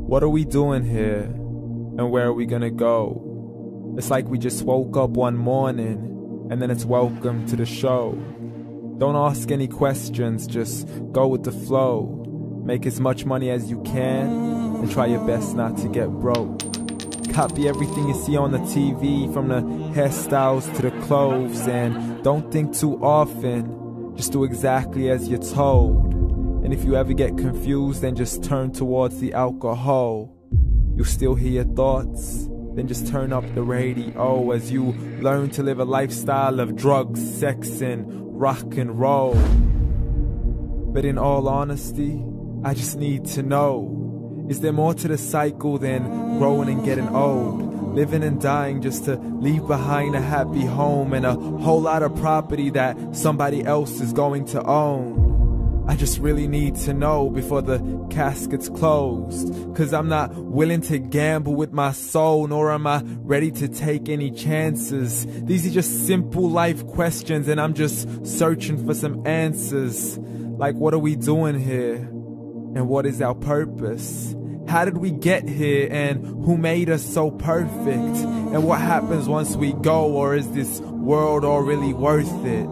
What are we doing here? And where are we gonna go? It's like we just woke up one morning and then it's welcome to the show. Don't ask any questions, just go with the flow. Make as much money as you can and try your best not to get broke. Copy everything you see on the TV, from the hairstyles to the clothes, and don't think too often, just do exactly as you're told. And if you ever get confused, then just turn towards the alcohol. You'll still hear your thoughts, then just turn up the radio as you learn to live a lifestyle of drugs, sex, and rock and roll. But in all honesty, I just need to know, is there more to the cycle than growing and getting old? Living and dying just to leave behind a happy home and a whole lot of property that somebody else is going to own. I just really need to know before the casket's closed, 'cause I'm not willing to gamble with my soul, nor am I ready to take any chances. These are just simple life questions and I'm just searching for some answers. Like, what are we doing here? And what is our purpose? How did we get here, and who made us so perfect? And what happens once we go, or is this world all really worth it?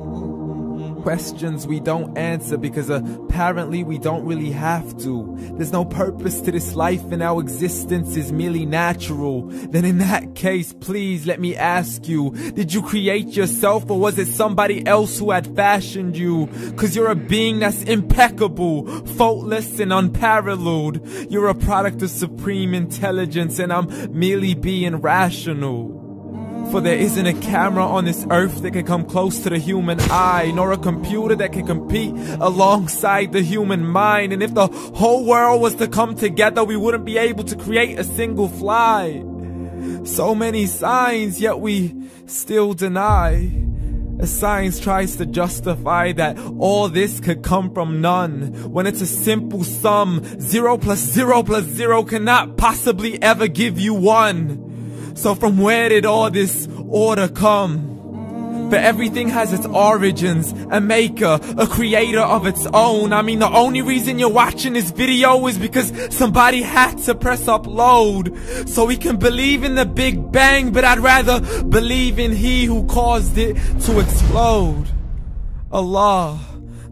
Questions we don't answer because apparently we don't really have to. There's no purpose to this life and our existence is merely natural. Then in that case, please let me ask you, did you create yourself, or was it somebody else who had fashioned you? 'Cause you're a being that's impeccable, faultless and unparalleled. You're a product of supreme intelligence and I'm merely being rational. For there isn't a camera on this earth that can come close to the human eye, nor a computer that can compete alongside the human mind. And if the whole world was to come together, we wouldn't be able to create a single fly. So many signs, yet we still deny. As science tries to justify that all this could come from none, when it's a simple sum. 0 plus 0 plus 0 cannot possibly ever give you 1. So from where did all this order come? For everything has its origins, a maker, a creator of its own. I mean, the only reason you're watching this video is because somebody had to press upload. So we can believe in the Big Bang, but I'd rather believe in He who caused it to explode. Allah,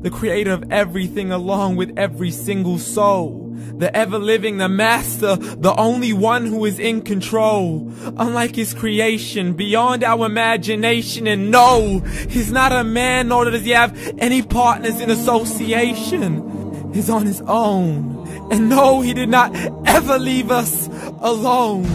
the creator of everything along with every single soul. The ever-living, the master, the only one who is in control. Unlike his creation, beyond our imagination. And no, he's not a man, nor does he have any partners in association. He's on his own. And no, he did not ever leave us alone.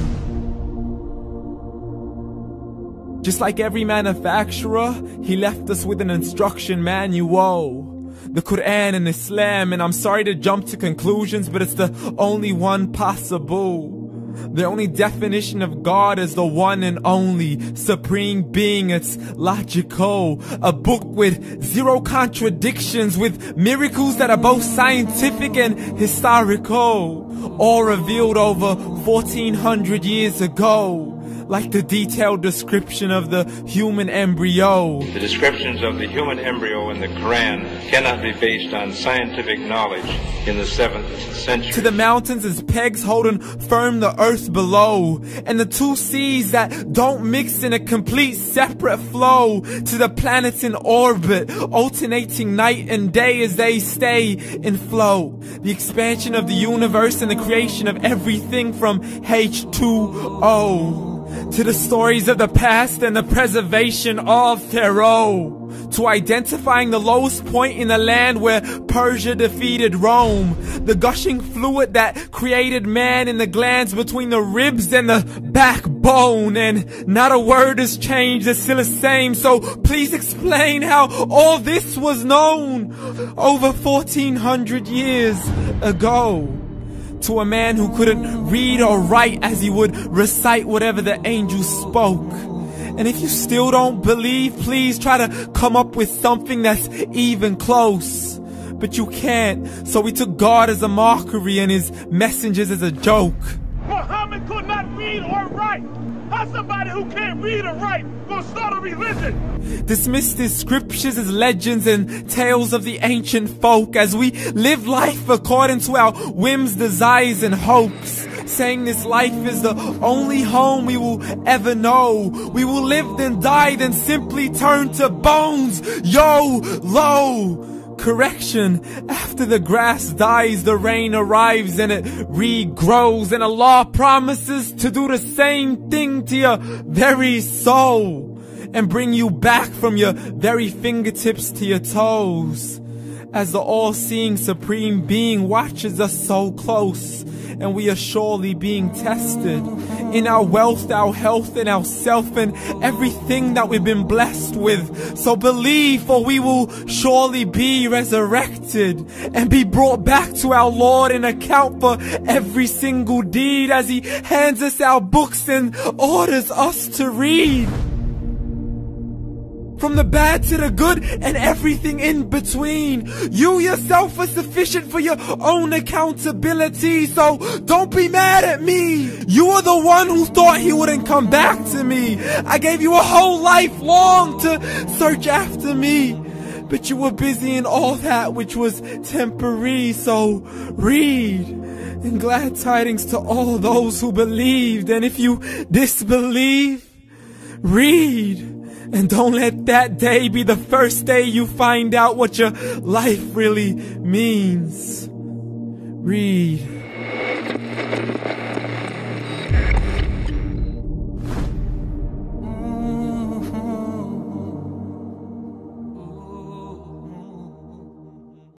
Just like every manufacturer, he left us with an instruction manual. The Quran and Islam, and I'm sorry to jump to conclusions, but it's the only one possible. The only definition of God is the one and only supreme being. It's logical, a book with 0 contradictions, with miracles that are both scientific and historical, all revealed over 1400 years ago. Like the detailed description of the human embryo. The descriptions of the human embryo in the Quran cannot be based on scientific knowledge in the 7th century. To the mountains as pegs holding firm the earth below, and the 2 seas that don't mix in a complete separate flow. To the planets in orbit, alternating night and day as they stay in flow. The expansion of the universe and the creation of everything from H2O. To the stories of the past and the preservation of Pharaoh. To identifying the lowest point in the land where Persia defeated Rome. The gushing fluid that created man in the glands between the ribs and the backbone. And not a word has changed, it's still the same. So please explain how all this was known over 1400 years ago. To a man who couldn't read or write, as he would recite whatever the angels spoke. And if you still don't believe, please try to come up with something that's even close. But you can't, so we took God as a mockery and his messengers as a joke. Muhammad could not read or write. How's somebody who can't read or write gonna start a religion? Dismissed his scriptures as legends and tales of the ancient folk, as we live life according to our whims, desires, and hopes. saying this life is the only home we will ever know. We will live then die, then simply turn to bones. YOLO! Correction, after the grass dies, the rain arrives and it regrows, and Allah promises to do the same thing to your very soul and bring you back from your very fingertips to your toes, as the all-seeing supreme being watches us so close, and we are surely being tested in our wealth, our health, and our self, and everything that we've been blessed with. So believe, for we will surely be resurrected and be brought back to our Lord and account for every single deed, as He hands us our books and orders us to read. From the bad to the good and everything in between. You yourself are sufficient for your own accountability, so don't be mad at me. You are the one who thought He wouldn't come back to me. I gave you a whole life long to search after me, but you were busy in all that which was temporary. So read, and glad tidings to all those who believed. And if you disbelieve, read. And don't let that day be the first day you find out what your life really means. Read.